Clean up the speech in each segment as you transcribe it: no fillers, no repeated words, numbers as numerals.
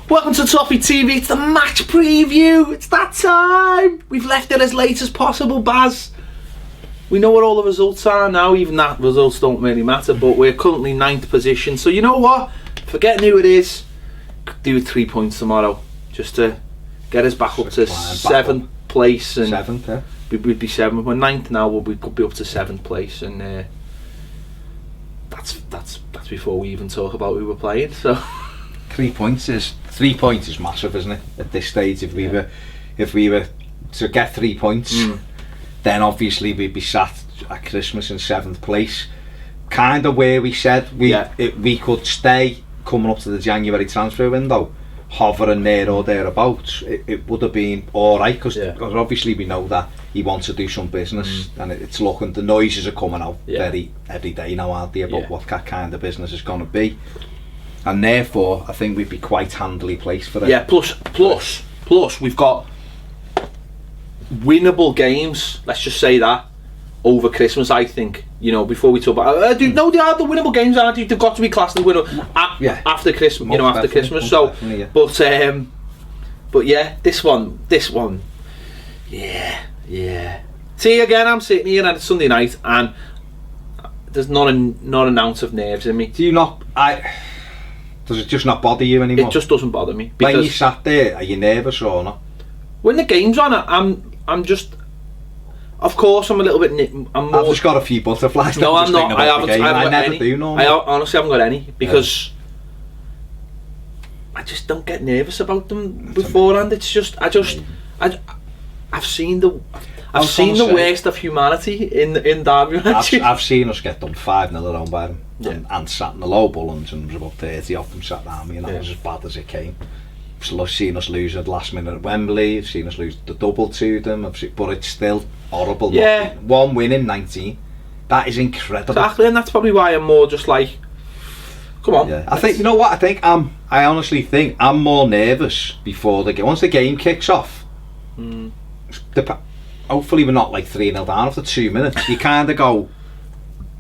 Welcome to Toffee TV. It's the match preview. It's that time. We've left it as late as possible, Baz. We know what all the results are now. Even that results don't really matter. But we're currently 9th position. So you know what? Forgetting who it is. Do 3 points tomorrow, just to get us back up to 7th place. And 7th, yeah. We'd be 7th. We're 9th now. We could be up to 7th place, and that's before we even talk about who we're playing. So 3 points is massive, isn't it? At this stage, if we were to get 3 points, then obviously we'd be sat at Christmas in 7th place, kind of where we said we could stay coming up to the January transfer window, hovering there or thereabouts. It would have been alright, because obviously we know that he wants to do some business, and it's looking, the noises are coming out every day now, aren't they, about what that kind of business is going to be, and therefore I think we'd be quite handily placed for it. Yeah, plus we've got winnable games, let's just say that, over Christmas, I think. You know, before we talk about no, they are the winnable games, aren't they? They've got to be classed as winnable after Christmas. Most after Christmas. So, but yeah, this one, yeah. See, again, I'm sitting here and it's Sunday night, and there's not an ounce of nerves in me. Do you not? Does it just not bother you anymore? It just doesn't bother me. When you sat there, are you nervous or not? When the game's on, I'm just. Of course, I'm a little bit. I've just got a few butterflies. No, I'm not. I haven't got never any. do normally. I honestly haven't got any, because I just don't get nervous about them beforehand. It's just I've seen the worst of humanity in Derby matches. I've seen us get done 5-0 at home by them, and sat in the low bullens, and there was about 30 of them sat down me, and that was as bad as it came. I've seen us lose at last minute at Wembley, I've seen us lose the double to them, but it's still horrible. Yeah. One win in 19, that is incredible. Exactly, and that's probably why I'm more just like, come on. Yeah. I think, you know what, I honestly think I'm more nervous before the game. Once the game kicks off, hopefully we're not like 3-0 down after 2 minutes. You kind of go,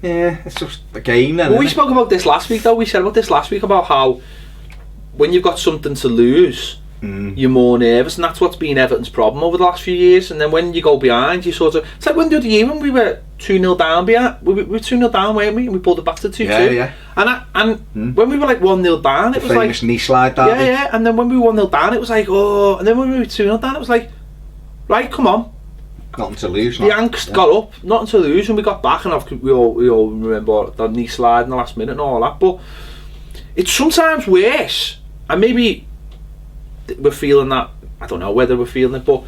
yeah, it's just a game then. Well, we spoke about this last week, though. We said about this last week about how when you've got something to lose, you're more nervous, and that's what's been Everton's problem over the last few years. And then when you go behind, you sort of, it's like when the other year when we were 2-0 down behind, we were 2-0 down, weren't we? And we pulled it back to 2-2. Yeah. And when we were like 1-0 down, it was like famous knee slide down. Yeah. And then when we were 1-0 down, it was like, oh. And then when we were 2-0 down, it was like, right, come on. Nothing to lose. The angst got up, nothing to lose, and we got back, and we all remember the knee slide in the last minute and all that. But it's sometimes worse. And maybe we're feeling that, I don't know whether we're feeling it, but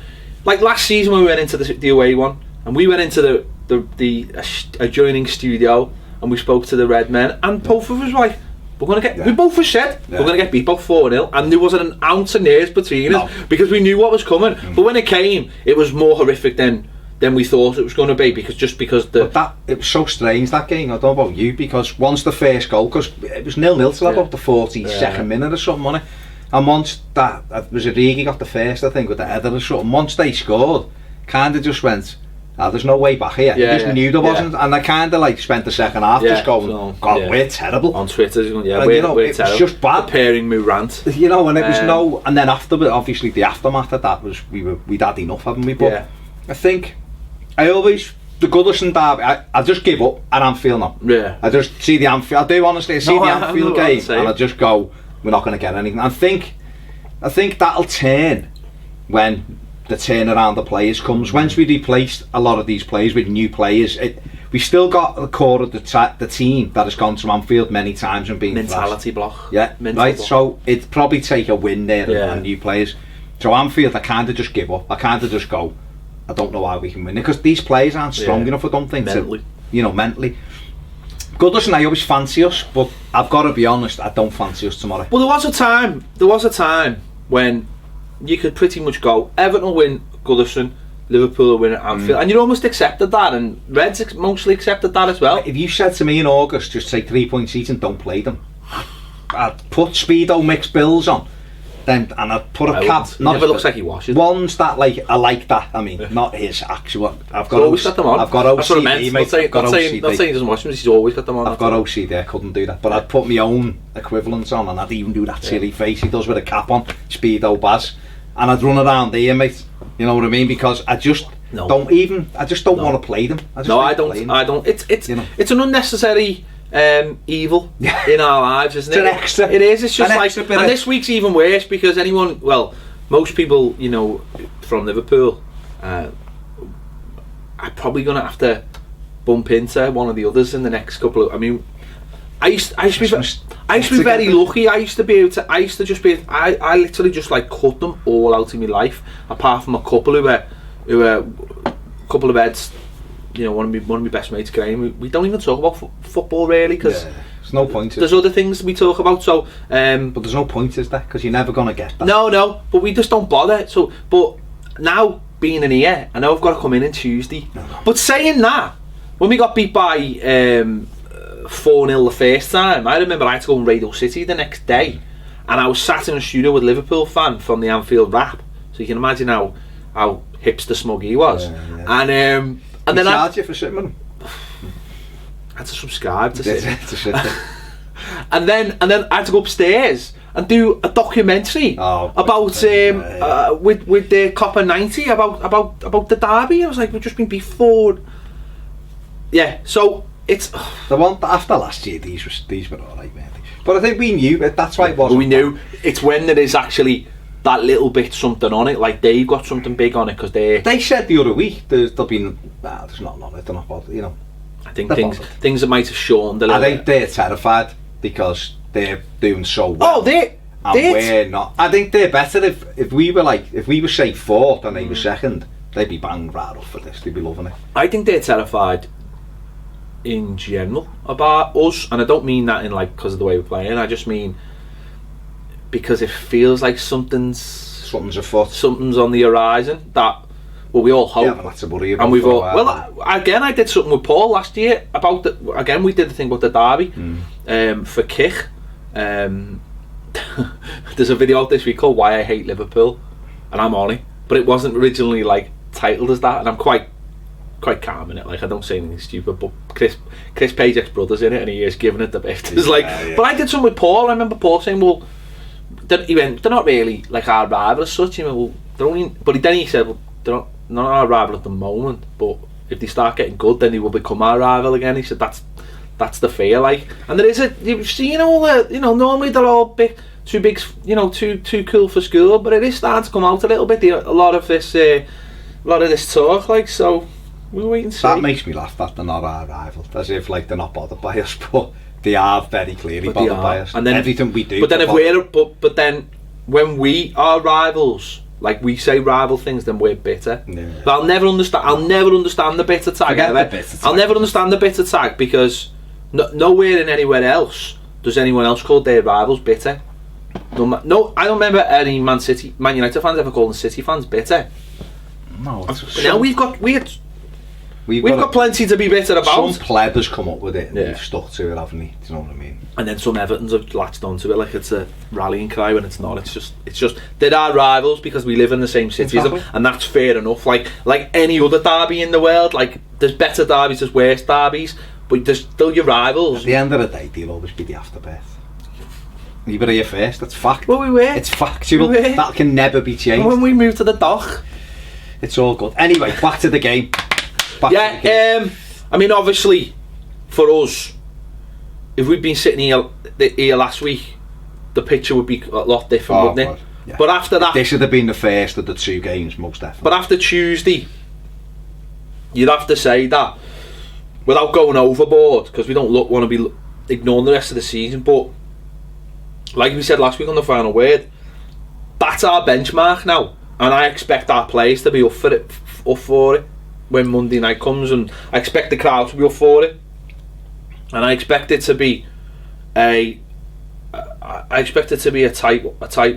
like last season when we went into the away one, and we went into the adjoining studio, and we spoke to the Red Men, and both of us were like, we both were said, we're going to get beat by 4-0, and there wasn't an ounce of nerves between us, because we knew what was coming. But when it came, it was more horrific than we thought it was going to be, because it was so strange, that game. I don't know about you, because once the first goal, because it was 0-0 till about the 42nd minute or something, wasn't it? And once that, it was Origi got the first, I think, with the header or something. Once they scored, kind of just went, there's no way back here. I just knew there wasn't, and I kind of like spent the second half just going, we're terrible. On Twitter, we're terrible. It was just bad. Preparing me rant. You know, and it was and then after, obviously the aftermath of that was, we'd had enough, haven't we? But I think, the Goodison Derby, I just give up at Anfield now. Yeah. I just see the Anfield, I do honestly, the Anfield game, and I just go, we're not going to get anything. I think that'll turn when the turnaround the players comes. Once we replaced a lot of these players with new players, we still got the core of the team that has gone to Anfield many times and been mentality block. Yeah, right. Block. So it'd probably take a win there and new players. So Anfield, I kind of just give up. I kind of just go, I don't know how we can win it, because these players aren't strong enough, I don't think, mentally. Mentally. Goodison, I always fancy us, but I've got to be honest, I don't fancy us tomorrow. Well, there was a time when you could pretty much go, Everton will win Goodison, Liverpool will win at Anfield, and you almost accepted that, and Reds mostly accepted that as well. If you said to me in August, just take 3 points each and don't play them, I'd put Speedo mixed bills on then and I'd put a cap. Not if it looks like he washes. Ones that like I like that. I mean, not his actual. I've got always got them on. I've got OCD. That's what I meant. Mate. Not saying he doesn't wash them. He's always got them on. I've got OCD. I couldn't do that, but I'd put my own equivalents on, and I'd even do that silly face he does with a cap on, Speedo Baz, and I'd run around here, mate. You know what I mean? Because I just don't want to play them. I don't. It's you know? It's an unnecessary evil in our lives, isn't it? It's an extra. It is. It's just like, and this week's even worse because most people, you know, from Liverpool, are probably going to have to bump into one of the others in the next couple of. I mean, I used to be very lucky. I used to I literally just like cut them all out of my life, apart from a couple who were a couple of heads. You know, one of my best mates, Graham. We don't even talk about football really because there's no point. There's other things we talk about. So, but there's no point, is there? Because you're never gonna get that. No, but we just don't bother. So, but now being in here, I know I've got to come in on Tuesday. No. But saying that, when we got beat by 4-0 the first time, I remember I had to go on Radio City the next day, and I was sat in a studio with a Liverpool fan from the Anfield Rap. So you can imagine how hipster smug he was, and then charge you for sitting with him. I had to subscribe to sit. and then I had to go upstairs and do a documentary about with the Copper 90 about the Derby. I was like, we've just been before. Yeah, so it's the one after last year. These were alright, man. But I think we knew that's why it wasn't. We knew it's when there is actually that little bit something on it, like they've got something big on it because they said the other week there's nothing on it. They're not bothered, you know. I think things that might have shortened a little. I think they're terrified because they're doing so well. We're not. I think they're better if we were say fourth and they were second, they'd be banged right up for this. They'd be loving it. I think they're terrified in general about us, and I don't mean that in like because of the way we're playing. I just mean because it feels like something's afoot, something's on the horizon. That we all hope. Yeah, that's a worry about. And we've all again. I did something with Paul last year about we did the thing about the Derby for Kick. There's a video out this week called "Why I Hate Liverpool," and I'm on it, but it wasn't originally like titled as that, and I'm quite calm in it. Like I don't say anything stupid, but Chris Page's ex-brother's in it, and he is giving it the best. It's like, but I did something with Paul. I remember Paul saying, "Well." He went, they're not really like our rival as such. He went, well, they're only. But then he said, well, they're not our rival at the moment. But if they start getting good, then they will become our rival again. He said that's the fear. Like, and there is you've seen all the, you know, normally they're all too big, you know, too cool for school. But it is starting to come out a little bit. A lot of this talk, like, so we'll wait and see. That makes me laugh that they're not our rival, as if like they're not bothered by us, but. They are very clearly bothered by us. And then everything we do. But then but then when we are rivals, like we say rival things, then we're bitter. Yeah. But I'll never understand the bitter tag. I'll never understand the bitter tag because nowhere in anywhere else does anyone else call their rivals bitter. No, I don't remember any Man United fans ever calling City fans bitter. No. Now we've got plenty to be bitter about. Some pleb has come up with it and they've stuck to it, haven't they? Do you know what I mean? And then some Evertons have latched onto it like it's a rallying cry when it's not. It's just they're our rivals because we live in the same city as them, and that's fair enough. Like any other derby in the world, like there's better derbies, there's worse derbies, but there's still your rivals. At the end of the day, they'll always be the afterbirth. You were here first, that's fact. Well, we were. It's factual. That can never be changed. And when we moved to the dock, it's all good. Anyway, back to the game. I mean, obviously, for us, if we'd been sitting here last week, the picture would be a lot different, wouldn't it? Yeah. But after that, this would have been the first of the two games, most definitely. But after Tuesday, you'd have to say that without going overboard, because we don't want to be ignoring the rest of the season. But like we said last week on the final word, that's our benchmark now, and I expect our players to be up for it. When Monday night comes, and I expect the crowd to be up for it, and I expect it to be a tight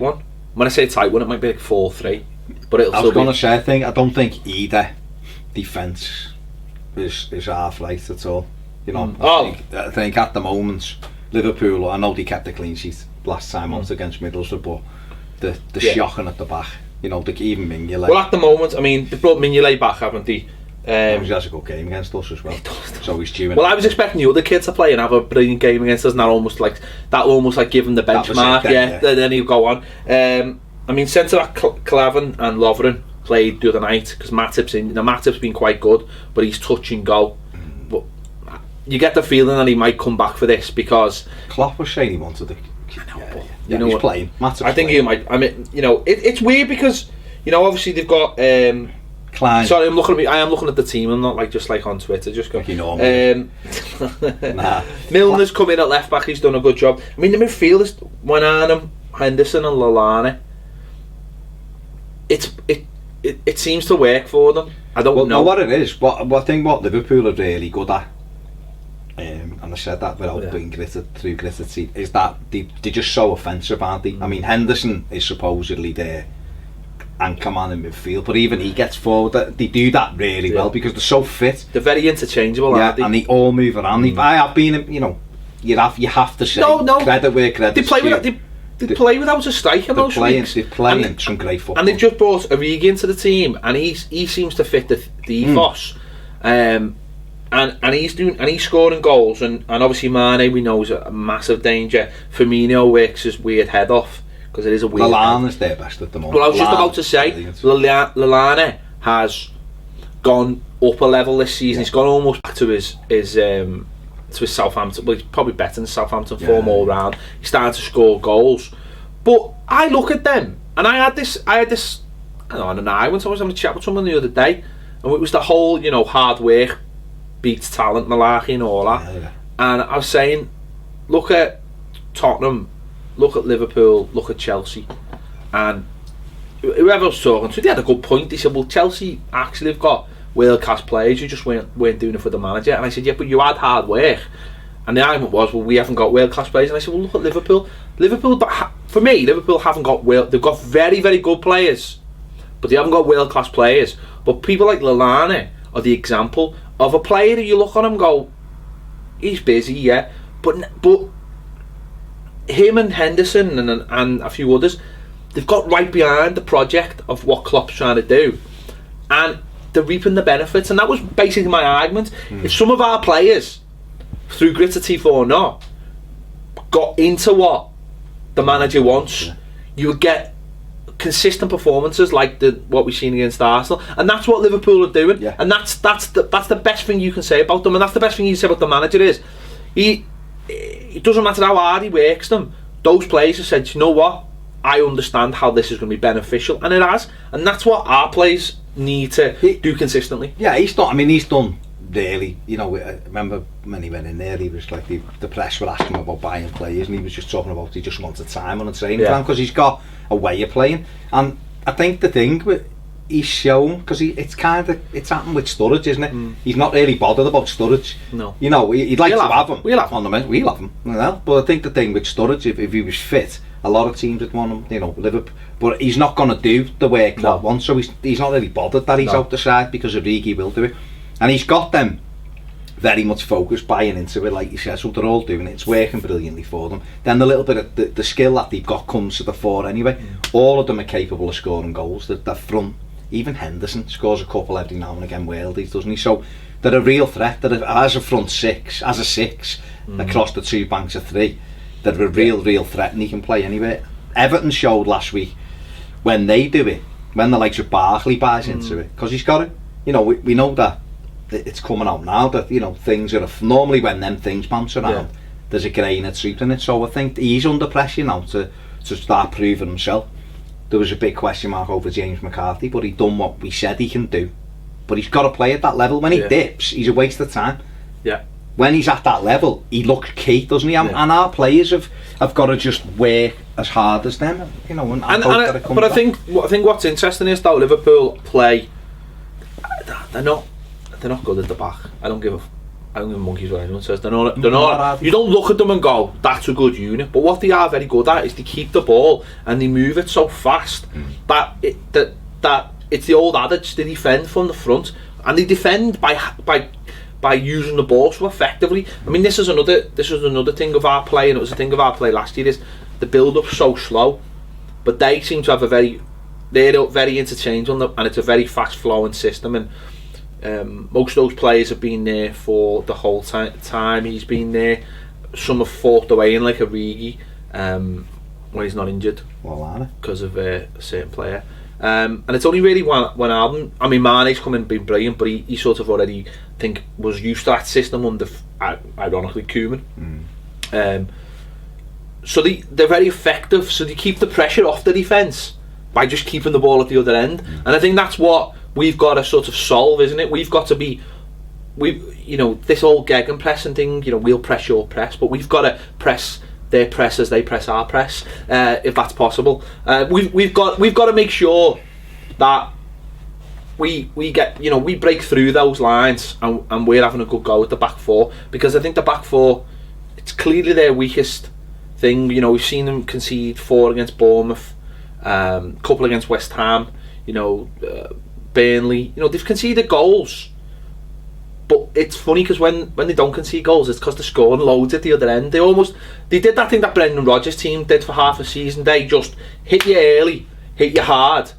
one. When I say tight one, it might be like 4-3, but it'll. I was going to say, I don't think either defence is half right at all. You know, I think at the moment Liverpool. I know they kept a clean sheet last time out against Middlesbrough, but the shocking at the back. You know, even Mignolet. Well, at the moment, I mean, they brought Mignolet back, haven't they? He has a good game against us as well. So he's due. Well, I was expecting the other kid to play and have a brilliant game against us, and that almost like give him the benchmark. Then he'll go on. I mean, centre back Klavan and Lovren played the other night because Matip's been quite good, but he's touch and go. But you get the feeling that he might come back for this because Klopp was saying he wanted to. You know he's what? Playing. Matip's I think playing. he might. I mean, you know, it's weird because you know obviously they've got. Klein. Sorry, I am looking at the team. I'm not like just like on Twitter. Just go. Like you know. Nah. Milner's come in at left back. He's done a good job. I mean, the midfielders, Branningan, Henderson, and Lallana. It seems to work for them. I don't know what it is. What Liverpool are really good at, and I said that without being gritted teeth, is that they're just so offensive, aren't they? I mean, Henderson is supposedly their anchor man in midfield, but even he gets forward. They do that really well because they're so fit. They're very interchangeable, aren't they? And they all move around. I have been, you know, you have to say credit where credit's due. They play without a striker most weeks. They're playing some great football. And they've just brought Origi into the team, and he seems to fit the ethos. And he's scoring goals, and obviously Mane we know is a massive danger. Firmino works his weird head off because it is a weird. Lallana's their best at the moment. Well, I was just about to say Lallana has gone up a level this season. He's gone almost back to his Southampton. Well, he's probably better than Southampton form all round. He's starting to score goals. But I look at them, and I had this. I don't know. I went to having a chat with someone the other day, and it was the whole, you know, hard work beats talent malarkey and all that. Yeah. And I was saying, look at Tottenham, look at Liverpool, look at Chelsea, and whoever I was talking to, they had a good point. They said, well, Chelsea actually have got world-class players who just weren't doing it for the manager. And I said, yeah, but you had hard work. And the argument was, well, we haven't got world-class players. And I said, well, look at Liverpool. For me, Liverpool haven't got they've got very, very good players, but they haven't got world-class players. But people like Lallana are the example of a player that you look on and go, he's busy, yeah, but him and Henderson and a few others, they've got right behind the project of what Klopp's trying to do, and they're reaping the benefits. And that was basically my argument. If some of our players, through gritted teeth or not, got into what the manager wants, you would get consistent performances like what we've seen against Arsenal, and that's what Liverpool are doing. Yeah. And that's the best thing you can say about them, and that's the best thing you can say about the manager is it doesn't matter how hard he works them. Those players have said, you know what, I understand how this is going to be beneficial, and it has, and that's what our players need to do consistently. Yeah, he's done really, you know. I remember when he went in there, he was like, the press were asking him about buying players, and he was just talking about he just wanted time on a training plan because he's got a way of playing. And I think the thing he's shown, because it's happened with Sturridge, isn't it? He's not really bothered about Sturridge. No, you know, he'd like to have him. We'll have him. You know? But I think the thing with Sturridge, if he was fit, a lot of teams would want him. You know, Liverpool, but he's not going to do the work Klopp wants, so he's not really bothered that he's out the side, because Origi will do it, and he's got them very much focused, buying into it, like you said. So they're all doing it. It's working brilliantly for them. Then the little bit of the skill that they've got comes to the fore anyway. All of them are capable of scoring goals. They're front. Even Henderson scores a couple every now and again, worldies, doesn't he? So they're a real threat. As a front six, as a six, across the two banks of three, they're a real threat, and he can play anywhere. Everton showed last week when they do it, when the likes of Barkley buys into it, because he's got it. You know, we know that it's coming out now that, you know, things are normally when them things bounce around, there's a grain of truth in it. So I think he's under pressure now to start proving himself. There was a big question mark over James McCarthy, but he done what we said he can do. But he's got to play at that level. When he dips, he's a waste of time. Yeah. When he's at that level, he looks key, doesn't he? And our players have got to just work as hard as them, you know. But I think what's interesting is that Liverpool play. They're not good at the back. I don't give a monkey's what anyone says. They're not. You don't look at them and go, that's a good unit. But what they are very good at is they keep the ball and they move it so fast that it's the old adage: they defend from the front, and they defend by using the ball so effectively. I mean, this is another thing of our play, and it was a thing of our play last year, is the build up so slow but they seem to have they're very interchangeable, and it's a very fast flowing system, and most of those players have been there for the whole time he's been there. Some have fought away in, like Origi, when he's not injured because of a certain player, and it's only really one album. I mean, Mane's come in and been brilliant, but he sort of already, I think, was used to that system under, ironically, Koeman. So they're very effective, so they keep the pressure off the defence by just keeping the ball at the other end, and I think that's what we've got to sort of solve, isn't it? We've got to be, this whole gegenpressing thing, we'll press your press, but we've got to press their press as they press our press, if that's possible. We've got to make sure that we get, we break through those lines, and we're having a good go at the back four, because I think the back four, it's clearly their weakest thing. We've seen them concede 4 against Bournemouth, couple against West Ham, Burnley. They've conceded goals, but it's funny because when they don't concede goals, it's because they're scoring loads at the other end. They did that thing that Brendan Rodgers' team did for half a season. They just hit you early, hit you hard,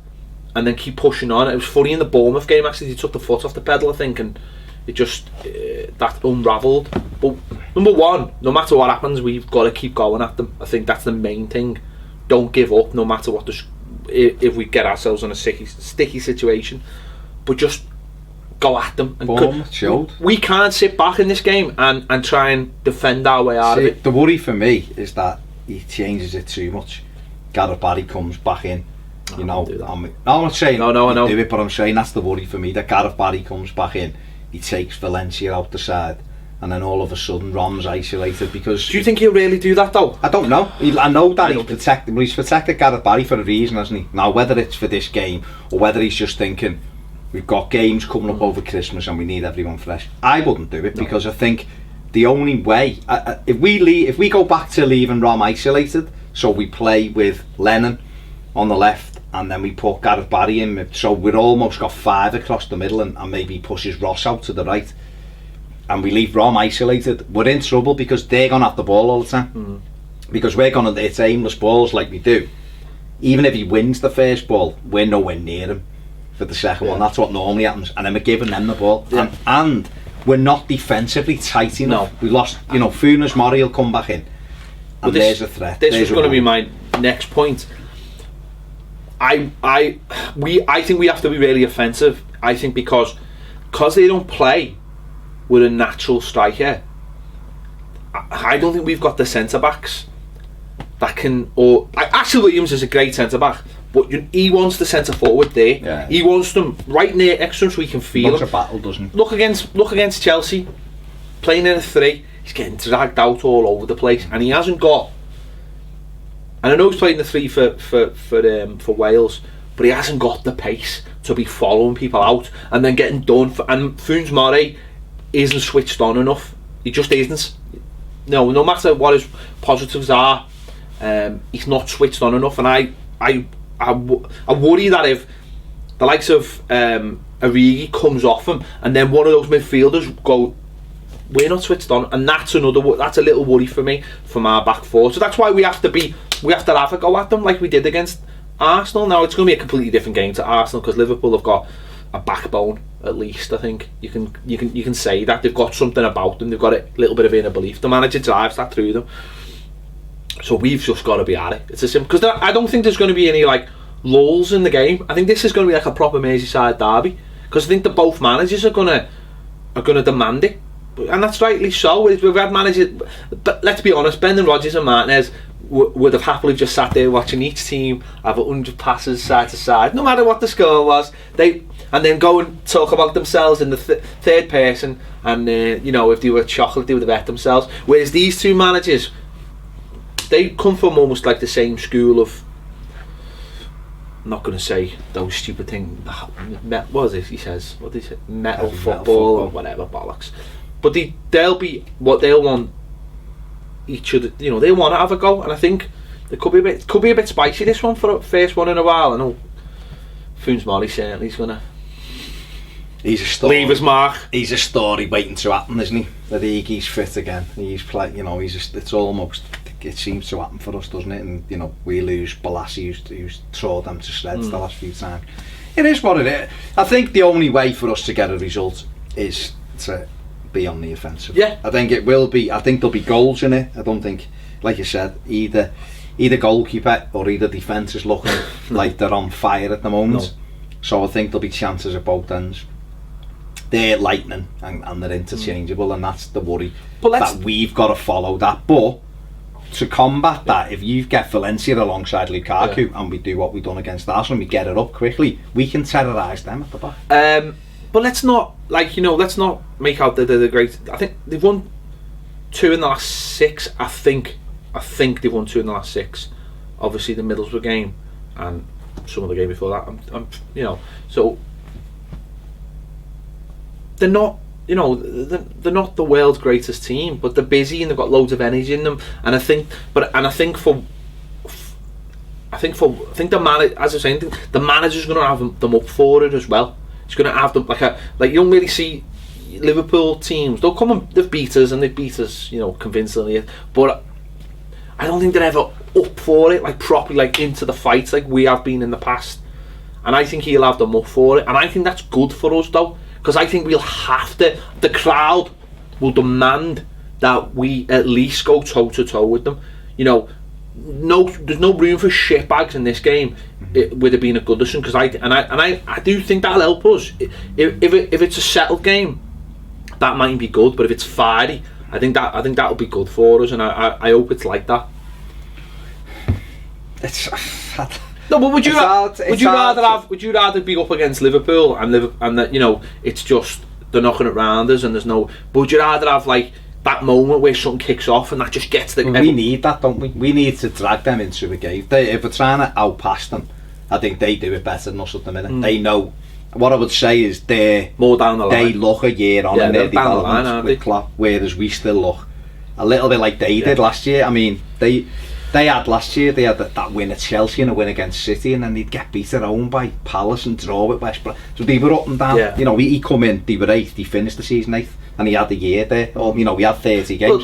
and then keep pushing on. It was funny in the Bournemouth game, actually. They took the foot off the pedal, I think, and it just that unravelled. But number one, no matter what happens, we've got to keep going at them. I think that's the main thing. Don't give up, no matter what if we get ourselves in a sticky situation, but just go at them. And we can't sit back in this game and try and defend our way out of it. The worry for me is that he changes it too much. Gareth Barry comes back in. I'm not saying I know. Do it, but I'm saying that's the worry for me, that Gareth Barry comes back in, he takes Valencia out the side, and then all of a sudden Rom's isolated. Because do you think he'll really do that though? I don't know. I know that he's protected Gareth Barry for a reason, hasn't he? Now, whether it's for this game or whether he's just thinking we've got games coming up over Christmas and we need everyone fresh, I wouldn't do it, because I think the only way, if we go back to leaving Rom isolated, so we play with Lennon on the left and then we put Gareth Barry in, so we've almost got 5 across the middle, and maybe pushes Ross out to the right, and we leave Rom isolated, we're in trouble, because they're going to have the ball all the time. Because we're going to, it's aimless balls like we do. Even if he wins the first ball, we're nowhere near him for the second one. That's what normally happens, and then we're giving them the ball, and we're not defensively tight enough. We lost, Funes Mori will come back in, and there's a threat. This is going to be my next point. I think we have to be really offensive. I think because they don't play with a natural striker, I don't think we've got the centre backs that can. Ashley Williams is a great centre back, but he wants the centre forward there. Yeah. He wants them right near Exton so he can feel them. Look a battle, doesn't he? Look against Chelsea, playing in a 3. He's getting dragged out all over the place, and he hasn't got. And I know he's playing the 3 for Wales, but he hasn't got the pace to be following people out and then getting done. And Funes Mori isn't switched on enough. He just isn't. No matter what his positives are, he's not switched on enough. And I worry that if the likes of Origi comes off him, and then one of those midfielders go, we're not switched on, and that's a little worry for me from our back four. So that's why we have to have a go at them like we did against Arsenal. Now it's going to be a completely different game to Arsenal, because Liverpool have got a backbone, at least. I think you can say that they've got something about them. They've got a little bit of inner belief. The manager drives that through them. So we've just got to be at it. It's a simple, because I don't think there's going to be any like lulls in the game. I think this is going to be like a proper Merseyside derby, because I think that both managers are going to demand it. And that's rightly so. We've had managers, but let's be honest, Brendan Rodgers and Martinez would have happily just sat there watching each team have 100 passes side to side, no matter what the score was. And then go and talk about themselves in the third person, and if they were chocolate, they would have ate themselves. Whereas these two managers, they come from almost like the same school of, I'm not going to say those stupid things. What was it he says? What did he say? Metal football or whatever bollocks. But they'll want each other. They want to have a go, and I think it could be a bit spicy, this one, for a first one in a while. I know Funes Mori certainly is gonna. He's a story. Leave his mark. He's a story waiting to happen, isn't he? That he's fit again. He's play. It's almost. it seems to happen for us, doesn't it? And you know, we lose Balassi, who's tore them to shreds the last few times. It is what it is. I think the only way for us to get a result is to be on the offensive. Yeah. I think it will be. I think there'll be goals in it. I don't think, like you said, either goalkeeper or either defence is looking like they're on fire at the moment. No. So I think there'll be chances at both ends. They're lightning and they're interchangeable, and that's the worry. That we've got to follow that. But to combat that, if you get Valencia alongside Lukaku and we do what we've done against Arsenal, we get it up quickly, we can terrorise them at the back. But let's not, let's not make out that they're the great. I think they've won 2 in the last 6. I think they've won 2 in the last 6. Obviously the Middlesbrough game and some of the game before that. So they're not, they're not the world's greatest team, but they're busy and they've got loads of energy in them. And I think the manager, as I was saying, the manager's going to have them up for it as well. He's going to have them like you don't really see Liverpool teams. They'll come and they've beat us convincingly, but I don't think they're ever up for it, like properly, like into the fight, like we have been in the past. And I think he'll have them up for it, and I think that's good for us though, because I think we'll have to. The crowd will demand that we at least go toe to toe with them. There's no room for shitbags in this game. With it being a Goodison, because I do think that'll help us. If it's a settled game, that might be good. But if it's fiery, I think that'll be good for us, and I hope it's like that. No, but would you rather be up against Liverpool and that it's just they're knocking it round us and there's no? But would you rather have like that moment where something kicks off and that just gets the? We need that, don't we? We need to drag them into a game. If we're trying to outpass them, I think they do it better than us at the minute. They know. What I would say is they're more down the line. They look a year on in their development with Klopp, whereas we still look a little bit like they did last year. I mean, they had last year. They had that win at Chelsea and a win against City, and then they'd get beat at home by Palace and draw with West Brom. So they were up and down. Yeah. He come in. They were 8th. He finished the season 8th, and he had a year there. We had 30 games.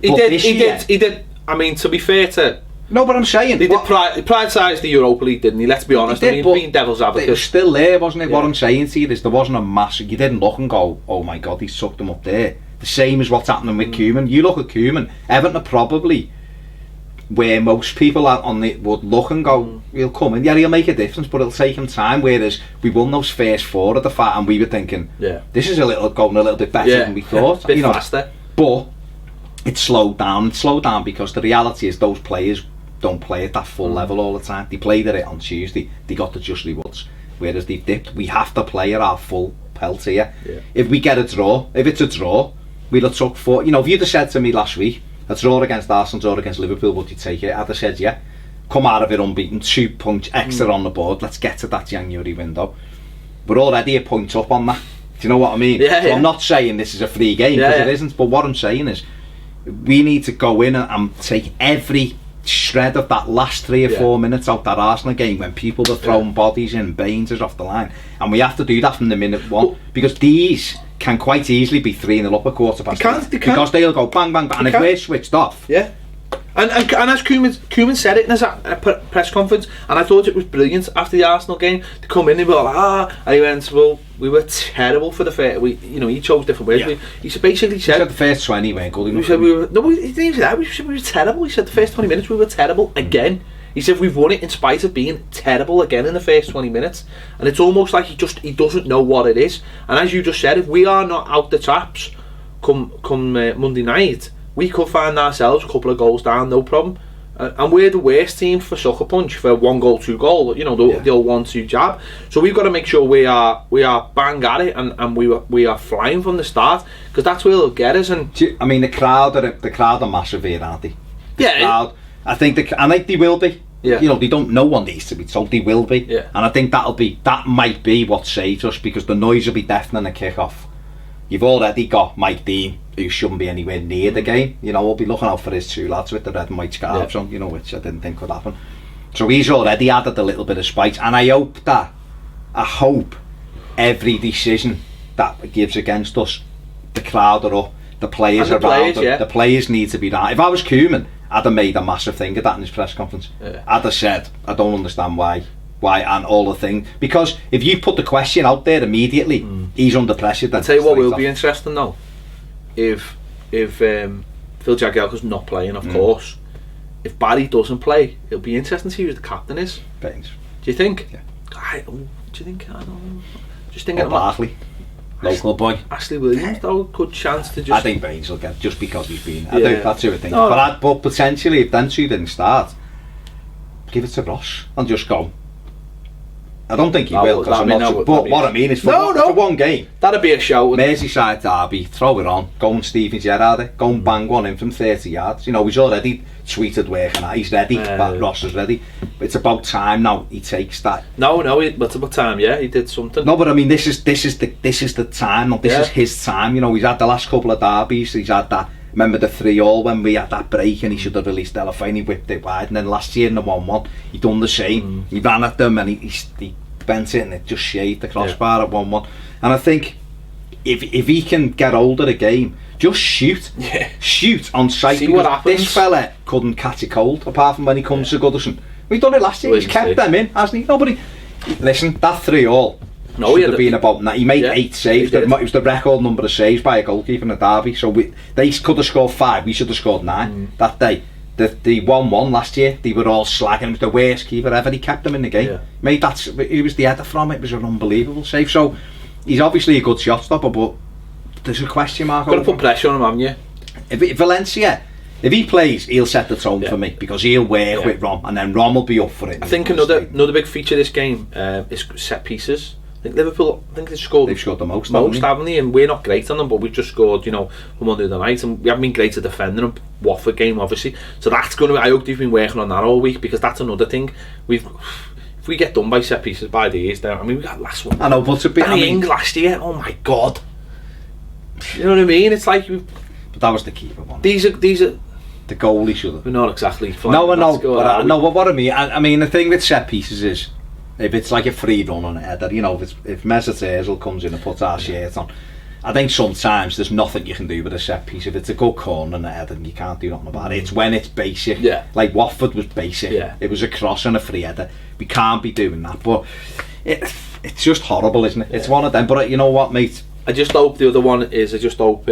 Well, he did. I mean, to be fair to. No, but I'm saying he prioritised the Europa League, didn't he? Let's be honest. Being devil's advocate, it was still there, wasn't it? Yeah. What I'm saying to you is there wasn't a massive. You didn't look and go, "Oh my God, he sucked them up there." The same as what's happening with Koeman. You look at Koeman, Everton are probably where most people would look and go, "He'll come in, yeah, he'll make a difference, but it'll take him time." Whereas we won those first 4 at the fact, and we were thinking, "This is going a little bit better than we thought." A bit faster, but it slowed down. It slowed down because the reality is those players don't play at that full level all the time. They played at it on Tuesday. They got the just rewards. Whereas they've dipped. We have to play at our full pelt here. Yeah. If we get a draw, if it's a draw, we'll have took 4. If you'd have said to me last week, a draw against Arsenal, draw against Liverpool, would you take it? I'd have said, yeah. Come out of it unbeaten, 2 points extra on the board. Let's get to that January window. We're already a point up on that. Do you know what I mean? Yeah, I'm not saying this is a free game, because it isn't. But what I'm saying is, we need to go in and take every shred of that last 3 or 4 minutes out that Arsenal game when people are throwing bodies in, Baines is off the line, and we have to do that from the minute 1, because these can quite easily be 3-0 up a quarter past because they'll go bang bang bang, and if we're switched off, and as Koeman said it in his press conference, and I thought it was brilliant after the Arsenal game to come in and be like, and he went, well, we were terrible for the first. He chose different words. He basically said the first 20 weren't good enough. He said he didn't even say that. He said we were terrible. He said the first 20 minutes we were terrible again. He said we've won it in spite of being terrible again in the first 20 minutes, and it's almost like he doesn't know what it is. And as you just said, if we are not out the traps come Monday night, we could find ourselves a couple of goals down, no problem. And we're the worst team for sucker punch, for 1 goal, 2 goal. The old 1-2 jab. So we've got to make sure we are bang at it, and we are flying from the start, because that's where they'll get us. And I mean, the crowd are massive here, aren't they? Crowd, I think they will be. Yeah. They don't know what needs to be told. They will be. Yeah. And I think that might be what saves us, because the noise will be deafening a kick-off. You've already got Mike Dean, who shouldn't be anywhere near the game. We'll be looking out for his 2 lads with the red and white scarves on, which I didn't think would happen. So he's already added a little bit of spice, and I hope every decision that he gives against us, the crowd are up, the players are around them, the players need to be down. If I was Koeman, I'd have made a massive thing of that in his press conference. Yeah. I'd have said, I don't understand why, and all the thing. Because if you put the question out there immediately, he's under pressure. I'll tell you what will be interesting though, if Phil Jagielka's not playing, of course. If Barry doesn't play, it'll be interesting to see who the captain is. Baines. Do you think? Yeah. Do you think? I don't know. Just thinking about Barkley, local boy. Ashley Williams, though, good chance to just. I think Baines will get just because he's been. I Yeah. think that's who I think. No, but potentially, if them two didn't start, give it to Ross and just go. I don't think he will, because I'm not sure. But what I mean is, for one game, that'd be a shout. Merseyside Derby, throw it on, go and Steven Gerrard, go and bang one in from 30 yards. You know, he's already tweeted working out, he's ready, Ross is ready. But it's about time now he takes that. It's about time, yeah, he did something. No, but I mean, this is the time, this is his time, you know, he's had the last couple of derbies, he's had that, remember the 3-3 when we had that break and he should have released Delafine, he whipped it wide, and then last year in the 1-1, he done the same, he ran at them and he bent it and it just shaved the crossbar at 1-1. And I think if he can get hold of the game, just shoot on sight. See what happens. This fella couldn't catch a cold apart from when he comes to Goodison. We've done it last year, he's kept them in, hasn't he? Nobody. Listen, that 3-3 should have been about that. He made 8 saves. It was the record number of saves by a goalkeeper in the derby. So they could have scored 5, we should have scored 9 that day. The 1-1 last year, they were all slagging him, the worst keeper ever. He kept them in the game. Made that. He was the header from it. It was an unbelievable save. So he's obviously a good shot stopper, but there's a question mark. Got to put pressure on him, haven't you? If Valencia, if he plays, he'll set the tone for me, because he'll work with Rom, and then Rom will be up for it. I think another big feature of this game is set pieces. I think Liverpool, they've scored the most, haven't they? And we're not great on them, but we've just scored, from Monday night, and we haven't been great at defending them. Watford game, obviously. So that's going to be, I hope they've been working on that all week, because that's another thing. If we get done by set pieces by these, then, I mean, we got last one. I know, but Ings last year, oh my God. You know what I mean? It's like... But that was the keeper one. These are... The goalie should have. We're not exactly... No, but what I mean, the thing with set pieces is, if it's like a free run on a header, if Mesut comes in and puts our shirt on, I think sometimes there's nothing you can do with a set piece. If it's a good corner and a header, you can't do nothing about it. It's when it's basic. Like Watford was basic. It was a cross and a free header. We can't be doing that. But it's just horrible, isn't it? It's one of them. But you know what, mate? I just hope the other one is, I just hope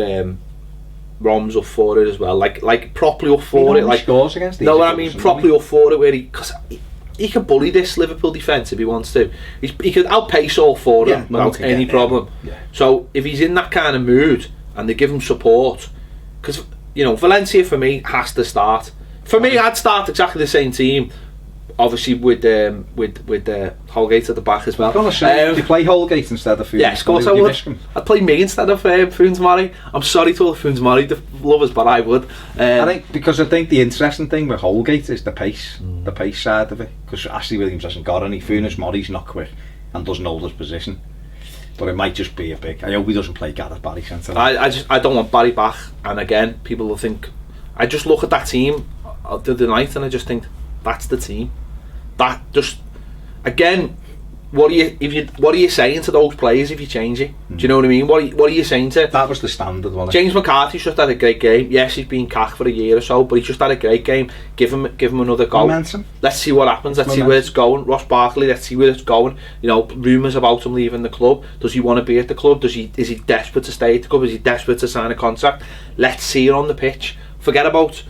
Rom's up for it as well. Like properly up for it. Like scores against these. No, I mean properly up for it, where because he can bully this Liverpool defence if he wants to. He could outpace all four of them without any problem. So if he's in that kind of mood and they give him support, because Valencia for me has to start. For me, I'd start exactly the same team. Obviously with Holgate at the back as well. I'm gonna say, you play Holgate instead of Funes. Yes, of course I would. I'd play me instead of Funes Mori. I'm sorry to all the Funes Mori lovers, but I would. I think the interesting thing with Holgate is the pace, the pace side of it. Because Ashley Williams hasn't got any. Funes Mori's not quick and doesn't hold his position. But it might just be a big. I hope he doesn't play Gareth Barry centre. I don't want Barry back. And again, people will think. I just look at that team the other night and I just think that's the team. That just again, what are you saying to those players if you change it? Do you know what I mean? What are you saying to? That was the standard one. James McCarthy's just had a great game. Yes, he's been cacked for a year or so, but he's just had a great game. Give him another go. Momentum. Let's see what happens. Let's see where it's going. Ross Barkley. Let's see where it's going. Rumours about him leaving the club. Does he want to be at the club? Is he desperate to stay at the club? Is he desperate to sign a contract? Let's see it on the pitch. Forget about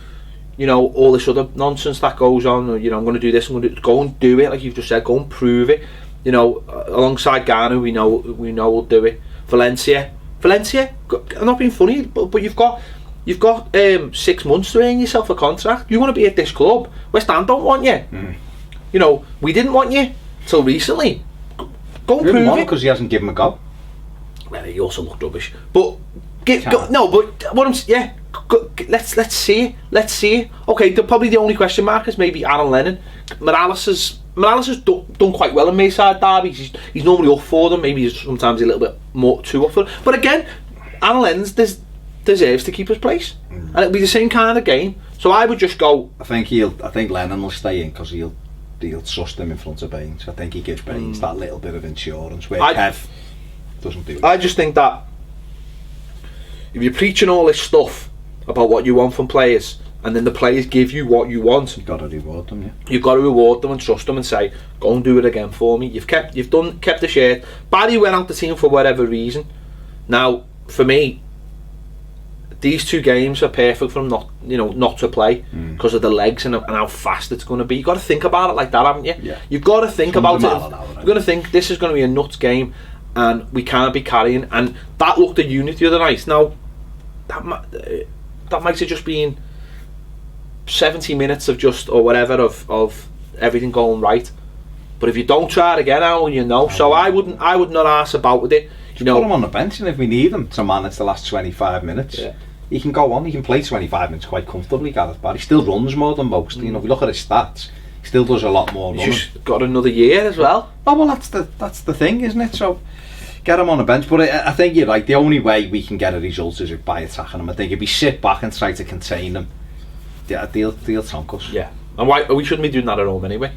all this other nonsense that goes on. I'm going to do this. Go and do it, like you've just said. Go and prove it. Alongside Ghana, we know we'll do it. Valencia. I'm not being funny, but you've got 6 months to earn yourself a contract. You want to be at this club. West Ham don't want you. We didn't want you till recently. Go and prove it. Because he hasn't given a go. Well, he also looked rubbish. But let's see it. Okay, probably the only question mark is maybe Aaron Lennon. Morales has done quite well in Merseyside derbies. He's normally up for them. Maybe he's sometimes a little bit more too up for them. But again, Aaron Lennon deserves to keep his place, and it'll be the same kind of game. So I would just go. I think Lennon will stay in because he'll trust him in front of Baines. I think he gives Baines that little bit of insurance where Kev doesn't do it. I just think that if you're preaching all this stuff about what you want from players and then the players give you what you want. You've got to reward them, yeah. You've got to reward them and trust them and say, go and do it again for me. You've kept the shirt. Barry went out the team for whatever reason. Now, for me, these 2 games are perfect for him not to play because of the legs and how fast it's going to be. You've got to think about it like that, haven't you? Yeah. You've got to think about it. You've got to think this is going to be a nuts game and we can't be carrying. And that looked a unit the other night. Now, that might have just been 70 minutes of just or whatever of everything going right, but if you don't try it again, how will you know? So I would not ask about with it. Put him on the bench, and if we need him to manage the last 25 minutes, he can go on. He can play 25 minutes quite comfortably. Gareth Barry still runs more than most. If you look at his stats, he still does a lot more running. He's just got another year as well. Oh well, that's the thing, isn't it? So get him on the bench. But I think you're right. The only way we can get a result is by attacking them. I think if we sit back and try to contain them, they'll tonk us. Yeah, and why we shouldn't be doing that at home anyway.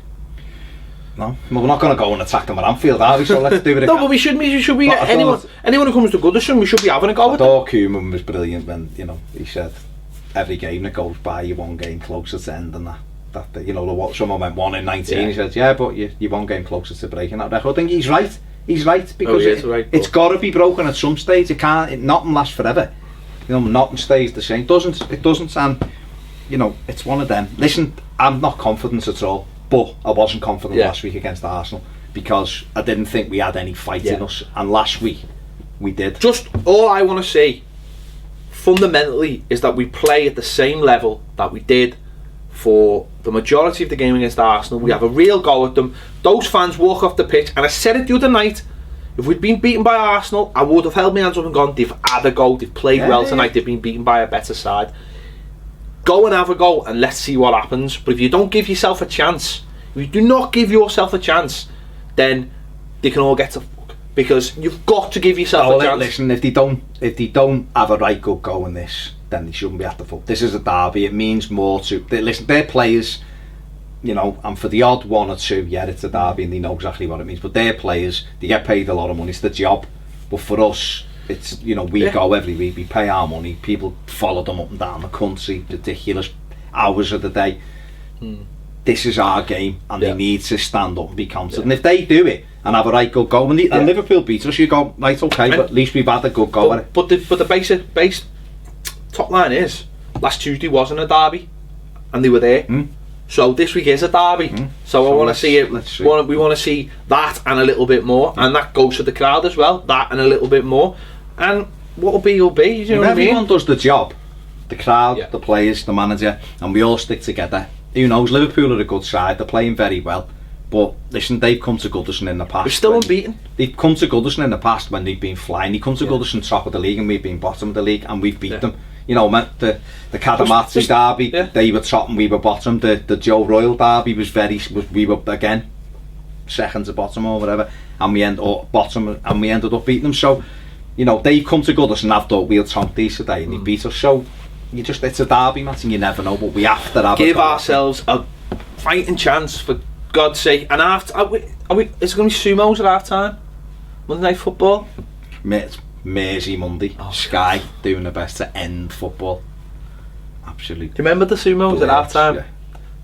No, well, we're not going to go and attack them at Anfield, are we? So let's do it again. No, but we should be anyone who comes to Goodison, we should be having a go with them. Koeman was brilliant when he said every game that goes by, you're 1 game closer to ending that. Someone went 1 in 19. He said, but you're 1 game closer to breaking that record. I think he's right. He's right because it's got to be broken at some stage. It can't. Nothing lasts forever. Nothing stays the same. It doesn't. And it's one of them. Listen, I'm not confident at all. But I wasn't confident last week against Arsenal because I didn't think we had any fight in us, and last week we did. Just all I want to say fundamentally is that we play at the same level that we did for the majority of the game against Arsenal. We have a real go at them. Those fans walk off the pitch, and I said it the other night, if we'd been beaten by Arsenal, I would have held my hands up and gone, they've had a go, they've played well tonight, they've been beaten by a better side. Go and have a go and let's see what happens. But if you don't give yourself a chance, if you do not give yourself a chance, then they can all get to fuck. Because you've got to give yourself a chance. Listen, if they don't have a right good go in this, then they shouldn't be at the fuck. This is a derby. It means more to their players. And for the odd 1 or 2, it's a derby and they know exactly what it means. But their players, they get paid a lot of money. It's the job. But for us, it's we go every week, we pay our money, people follow them up and down the country, ridiculous hours of the day. This is our game and they need to stand up and be confident. And if they do it and have a right good go, and Liverpool beat us, you go, right, okay, but at least we've had a good go at it. But the base top line is last Tuesday wasn't a derby and they were there. So this week is a derby. So I want to see it. We want to see that and a little bit more, and that goes to the crowd as well. That and a little bit more. And what will be, you'll be. You know what I mean? Everyone does the job. The crowd, the players, the manager, and we all stick together. Who knows? Liverpool are a good side. They're playing very well. But listen, they've come to Goodison in the past. We're still unbeaten. They've come to Goodison in the past when they've been flying. They come to Goodison top of the league and we've been bottom of the league and we've beat them. The Cadamazzi derby, they were top and we were bottom. The Joe Royal derby we were again second to bottom or whatever, and we ended up bottom and we ended up beating them. So they've come to Goodison and have thought we'll tonk these today and they beat us. So it's a derby match and you never know, but we have to give ourselves a fighting chance, for God's sake. And after is it going to be sumos at half time? Monday Night Football? Mersey Monday. Sky doing their best to end football. Absolutely. Do you remember the sumos at half time?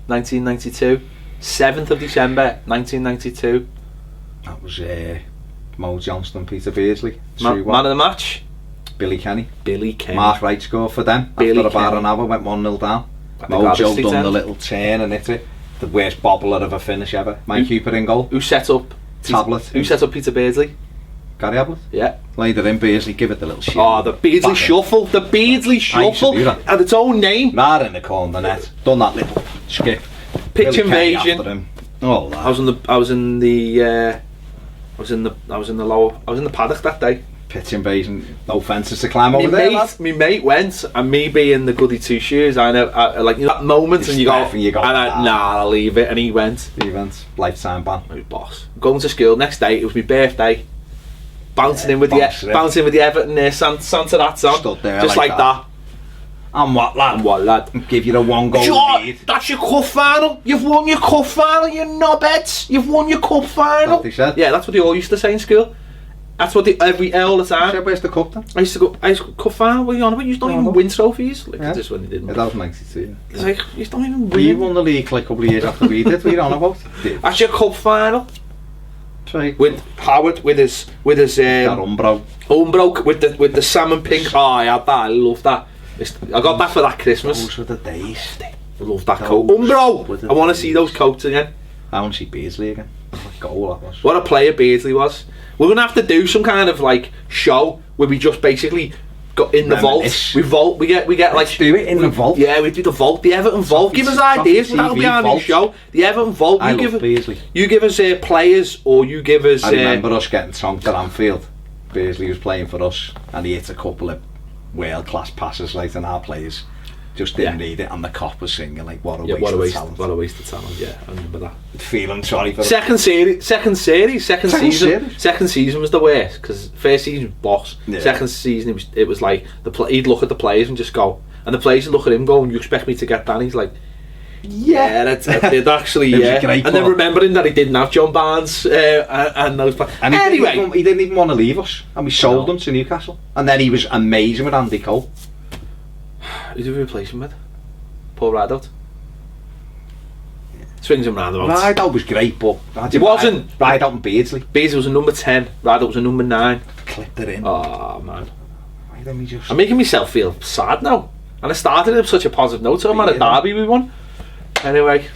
1992, 7th of December 1992. That was Mo Johnston, Peter Beardsley. Man of the match? Billy Kenny. Mark Wright scored for them. After about an hour, went 1-0 down. Mojo done the little turn and hit it. The worst bobbler of a finish ever. Mike Cooper in goal. Who set up Peter Beardsley? Gary Ablett? Yeah. Laid it in, Beardsley, give it the little shit. Oh, the Beardsley shuffle. The Beardsley shuffle. Had its own name. Right in the corner of the net. Done that little skip. Pitch invasion. Oh, that. I was in the paddock that day. Pitch invasion. No fences to climb over there, lad. My mate went, and me being the goody two shoes, I like that moment, and you go, I'll leave it, and he went. Lifetime ban. My boss. Going to school next day. It was my birthday. Bouncing in with the Everton Santa hats on. Stood there just like that. And what, lad? Give you the 1 goal lead. That's your cup final. You've won your cup final, you knobheads. You've won your cup final. That's what they said. Yeah, that's what they all used to say in school. That's what all the time. Where's the cup then? I used to go cup final. What are you on about? You don't even win trophies. Like this when you didn't. Yeah, that was 92. It's like you don't even win. We won the league like a couple of years after we did. What are you on about? That's your cup final. Right. With Howard, with his that Umbro with the salmon pink. Oh, I had that. I love that. I got that for that Christmas. Those were the days. I love that coat. Umbro. I want to see those coats again. I want to see Beardsley again. What a goal that was. What a player Beardsley was. We're gonna have to do some kind of like show where we just basically got in the vault. We vault. We get like. Let's do it in the vault. Yeah, we do the vault. The Everton vault. Give us ideas. That'll be our new show. The Everton vault. I love Beardsley. You give us players, or you give us. I remember us getting tonked at Anfield. Beardsley was playing for us, and he hit a couple of world-class passes like, and our players just didn't need it, and the cop was singing like, "What a waste of talent! What a waste of talent!" Yeah, I remember that. Feeling sorry for second season was the worst because first season was boss. Yeah. Second season it was like he'd look at the players and just go, and the players would look at him going, "You expect me to get that?" And he's like, "Yeah, I did actually." Yeah, and then remembering that he didn't have John Barnes and those players. And anyway, he didn't even want to leave us, and we sold him to Newcastle, and then he was amazing with Andy Cole. Who did we replace him with? Paul Rideout. Swings and roundabouts. Rideout was great, but it wasn't. Rideout and Beardsley. Beardsley was a number 10. Rideout was a number 9. Clipped it in. Oh man. Why don't we just... I'm making myself feel sad now. And I started on such a positive note. So I'm at a derby we won. Anyway.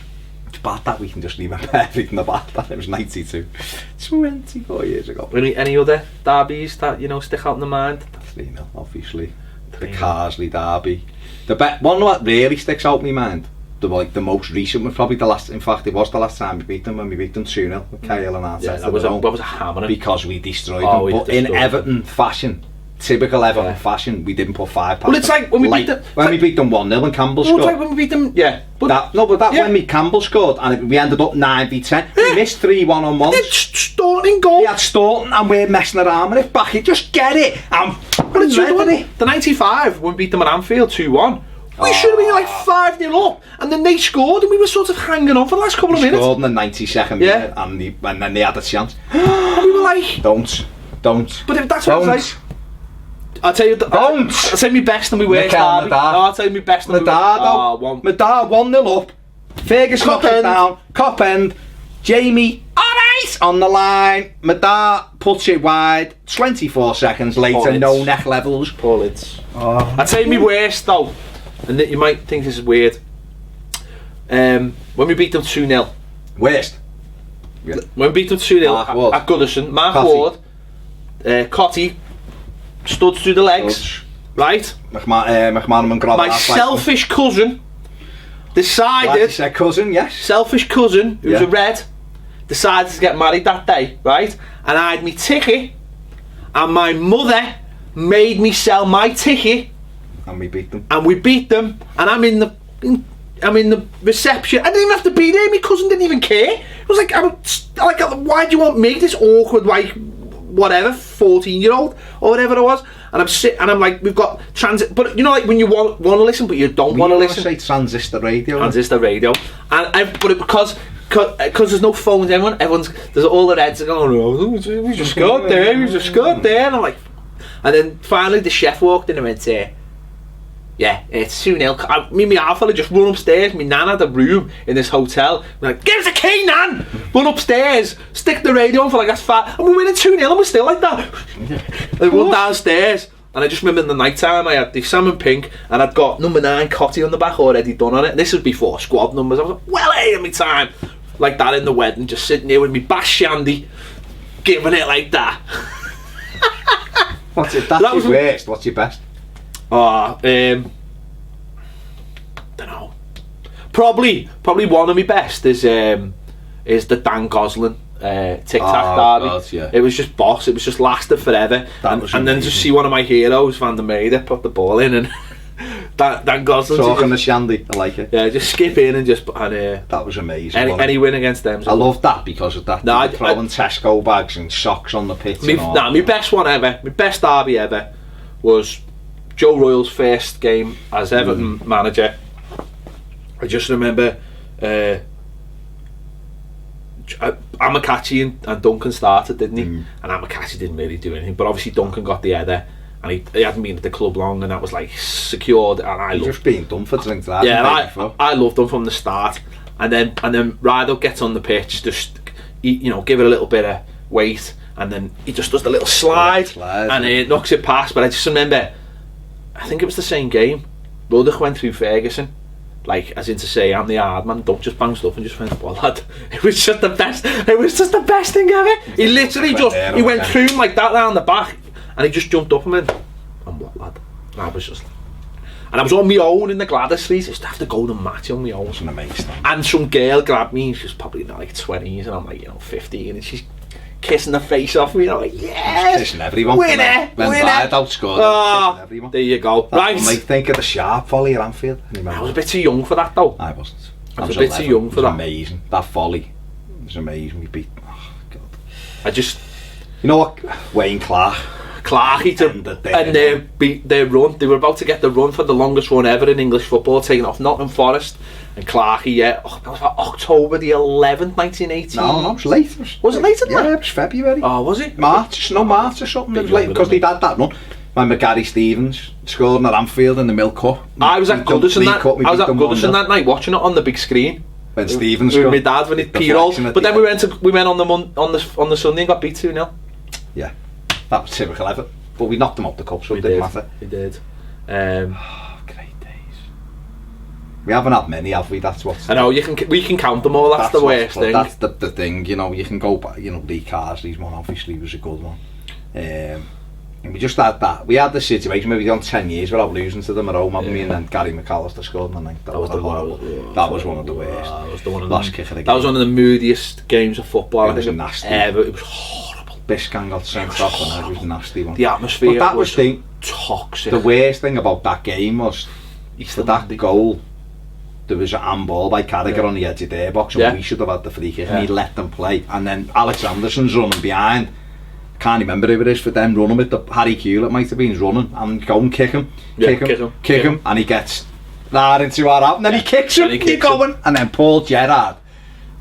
It's bad that we can just leave everything about that. It was 92. 24 years ago. Any other derbies that stick out in the mind? 3-0, obviously. The Carsley derby. The one that really sticks out in my mind, the most recent was probably the last. In fact, it was the last time we beat them when we beat them 2-0 with Kyle and Arteta. Yeah, that was a hammer. Because we destroyed them. But in Everton fashion, typical Everton fashion, we didn't put 5 past. Well, it's like when we beat them. When we beat them 1-0 and Campbell scored. It's like when we beat them. Yeah. But when Campbell scored and we ended up 9v10. We missed 3 1-on-1s. It's Staunton in goal. We had Staunton and we're messing around with it. Back it, just get it. But it's the 95 when we beat them at Anfield 2-1. We should have been like 5-0 up, and then they scored, and we were sort of hanging on for the last couple of minutes. Scored in the 92nd minute, and then they had a chance. And we were like, Don't. But if that's what I was like. I'll tell you. I'll tell you my best and my worst. I'll tell you my best and my worst. Madar 1-0 up. Ferguson knocks it down. Cop end. Jamie. Alright! On the line. Madar puts it wide. 24 seconds later, no neck levels. Poor lids. I'll tell you my worst though. And you might think this is weird. When we beat them 2-0. Worst? Yeah. When we beat them 2-0 at Goodison, Mark Ward, Cotty stood through the legs, right? McManaman grabbed my selfish cousin decided. Said cousin, yes. Selfish cousin, who's a red, decided to get married that day, right? And I had my ticket, and my mother made me sell my ticket. And we beat them. And I'm in the reception. I didn't even have to be there. My cousin didn't even care. It was like, why do you want me? This awkward, like, whatever, 14-year-old or whatever it was. And I'm sitting, and I'm like, we've got transit. But like when you want to listen, but you don't want to listen. Say transistor radio. Transistor radio. Because there's no phones. There's all the reds are going. Oh, we just got there. And I'm like, and then finally the chef walked in and went, yeah, it's 2-0. Me and my half fella just run upstairs. My nan had a room in this hotel. We're like, give us a key, nan! Run upstairs, stick the radio on for like that's fat. And we're winning 2-0 and we're still like that. I run downstairs. And I just remember in the night time I had the salmon pink and I'd got number 9 Cotty on the back already done on it. And this was before squad numbers. I was like, well ahead of my time. Like that in the wedding, just sitting there with me bash shandy, giving it like that. What's it? That's your worst. What's your best? Don't know. Probably one of my best is the Dan Gosling Tic Tac derby. God, yeah. It was just boss. It was just lasted forever. And then just see one of my heroes, Van der Meijden, put the ball in and Dan Gosling. Talking the shandy, I like it. Yeah, just skip in and just that was amazing. Any win against them. I love that because of that. Throwing Tesco bags and socks on the pitch. My best one ever, my best derby ever was Joe Royle's first game as Everton manager. I just remember Amakachi and Duncan started, didn't he? And Amakachi didn't really do anything, but obviously Duncan got the header, and he hadn't been at the club long, and that was like secured. And I just being done for drinks. Yeah, I loved him from the start, and then Rido gets on the pitch, just give it a little bit of weight, and then he just does the little slide and he knocks it past. But I just remember, I think it was the same game. Ruddock went through Ferguson, like as in to say, I'm the hard man. Don't just bounced up and just went, well, lad. It was just the best. It was just the best thing ever. He literally he went through him like that down the back, and he just jumped up and went, I'm what, lad? And I was just, and I was on my own in the Gladys Street. I used to have to go to match on my own. It was amazing. And some girl grabbed me. She was probably like 20s, and I'm like 15, and she's kissing the face off me. I'm like, yes, kissing everyone. Winner. Outscored. Oh, everyone. There you go. That Right. Make think of the sharp volley at Anfield. I was a bit too young for that though. I wasn't. I was a bit too young for that. Amazing. That volley was amazing. We beat. Oh God. I just. You know what? Wayne Clark. And they beat their run. They were about to get the run for the longest run ever in English football, taking off Nottingham Forest. And Clarkey, that was about October the 11th, 1980. No, it was late. Was it later than that? Yeah, it was February. Oh, was it? March or something. It was late because they'd had that run. Remember Gary Stevens scoring at Anfield in the Milk Cup? I was at Goodison that night watching it on the big screen. When Stevens scored. With my dad when it P-rolled. But then we went on the Sunday and got beat 2-0. Yeah. That was typical Everton, but we knocked them off the cup, so it didn't matter. We did. Great days. We haven't had many, have we? That's what. I know we can count them all. That's the worst thing. That's the thing. You can go back. Lee Carsley's one obviously was a good one. And we just had that. We had the situation where we done 10 years without losing to them at home, haven't we? And then Gary McAllister scored, and I think that was horrible. That was one of the worst. That was the one of last kick of the game. That was one of the moodiest games of football. It was nasty. Ever. It was horrible. Biscan got sent off and it was a nasty one. The atmosphere but that was toxic. The worst thing about that game was for that goal, there was a handball by Carragher on the edge of their box, and we should have had the free kick, and he let them play. And then Alex Anderson's running behind. Can't remember who it is for them running with the Harry Hewlett might have been running and go and kick him, and he gets that into our out, and then he kicks him. Keep going, and then Paul Gerrard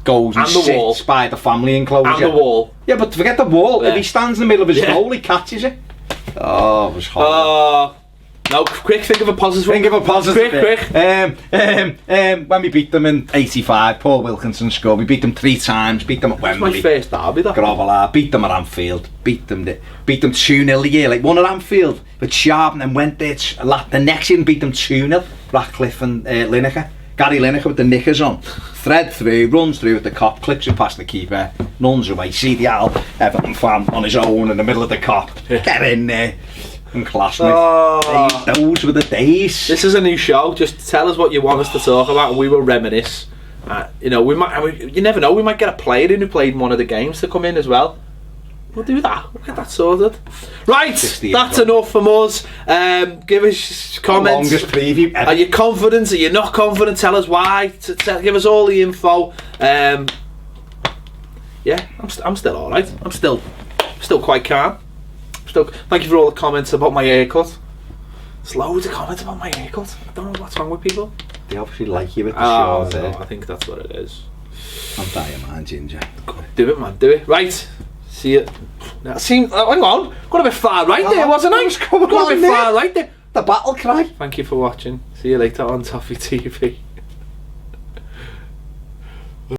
goes and sits by the family enclosure. And the wall. Yeah, but forget the wall. If he stands in the middle of his goal, he catches it. Oh, it was horrible. No, quick, think of a positive. Quick. When we beat them in '85, Paul Wilkinson scored. We beat them 3 times. Beat them at Wembley. That's my first derby, that. Grovelar. Beat them at Anfield. Beat them 2-0 the year. Like one at Anfield with Sharp, and then went there the next year and beat them 2-0. Ratcliffe and Lineker. Gary Lineker with the knickers on. Thread through, runs through with the cop, clicks it past the keeper, runs away. See the Everton fan on his own in the middle of the cop. Get in there. And class, mate. Those were the days. This is a new show. Just tell us what you want us to talk about, and we will reminisce. You never know. We might get a player in who played in one of the games to come in as well. We'll do that. We'll get that sorted. Right, that's enough from us. Give us comments. The longest preview ever. Are you confident? Are you not confident? Tell us why. Give us all the info. Yeah, I'm still all right. I'm still quite calm. Thank you for all the comments about my haircut. There's loads of comments about my haircut. I don't know what's wrong with people. They obviously like you with the short hair. I think that's what it is. I'm dying, man, Ginger. Do it, man. Do it. Right. See it. Hang on. Got a bit far right there, wasn't I? Got a bit far right there. The battle cry. Thank you for watching. See you later on Toffee TV.